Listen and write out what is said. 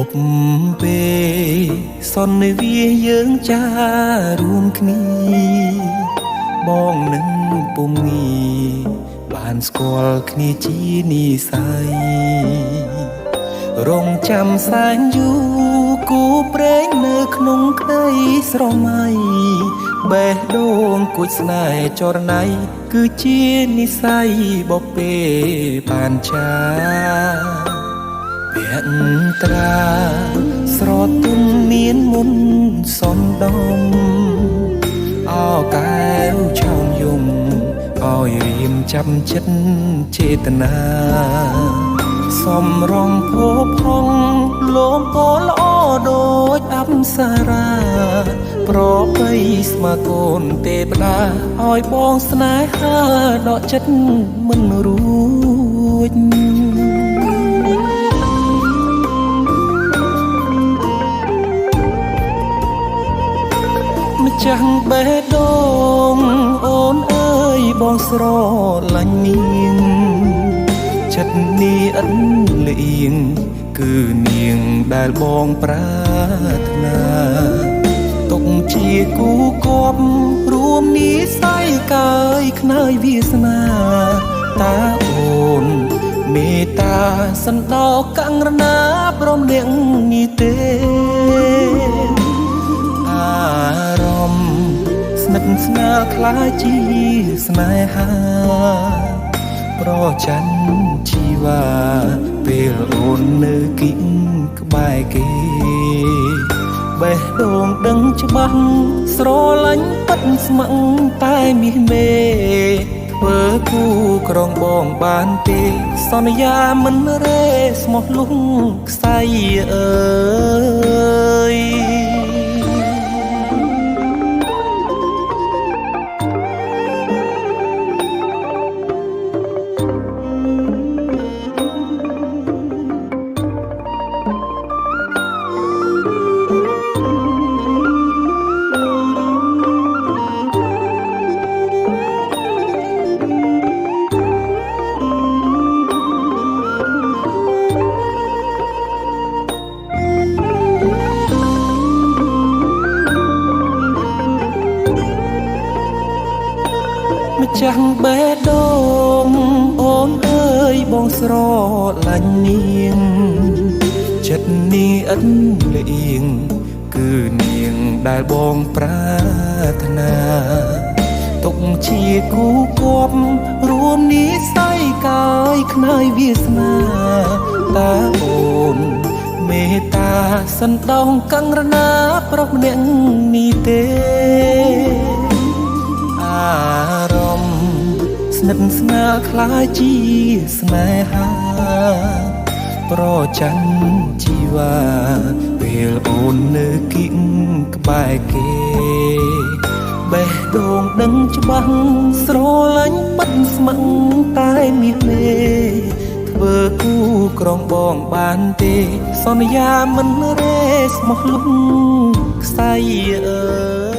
បុព្វេសន្វាយើងចារួមគ្នាបងនឹងពុំងីបានស្គាល់គ្នាជានិស័យរងចាំសែនយូរគូព្រេងនៅក្នុងក្តីស្រមៃបេះដូងគួចស្នេហ៍ចរណៃគឺជានិស័យបពេបានចាភត្រាស្រទន់មានមុនសំដំអោកែវឆោមយំឲ្យរៀមចាំចិត្តចេតនាសំរងភោផង់លោមពោល្អដូចអប្សរាប្របីស្មាកូនទេវតាឲ្យបងស្នេហាដកចិត្តមិនរួចម្ចាស់បេះដូងអូនអើយបងស្រឡាញ់នាងចិត្តនេះឥតលៀងគឺនាងដែលបងប្រាថ្នាទុកជាគូគប់រួមនិស័យកាយខ្នើយវាសនាតាអូនមេត្តាសន្តោកង្រណាព្រមនាងនេះទេអារម្មណ៍ស្និទ្ធស្នាលខ្លាចជាស្នេហាប្រច័ណ្ឌជីវ៉ាពេលអូននៅគិតក្បែរគេបេះដូងដឹងច្បាស់ស្រឡាញ់ប៉ិតស្ម័គ្រតែមាសមេធ្វើគូក្រងបងបានទេសន្យាមិនរេស្មោះលុះខ្សែអើយម្ចាស់បេះដូងអូនអើយបងស្រឡាញ់នាងចិត្តនេះឥតលៀងគឺនាងដែលបងប្រាថ្នាទុកជាគូគប់រួមនិស័យកាយខ្នើយវាសនាតាអូនមេត្តាសន្តោសកង្រណាប្រុសម្នាក់នេះទេអារម្មណ៍ស្និទ្ធស្នាលខ្លាចជាស្នេហាប្រច័ណ្ឌជីវ៉ាពេលអូននៅគិតក្បែរគេបេះដូងដឹងច្បាស់ស្រឡាញ់បិទស្ម័គ្រតែមាសមេធ្វើគូក្រងបងបានទេសន្យាមិនរេស្មោះលុះខ្សែអើយ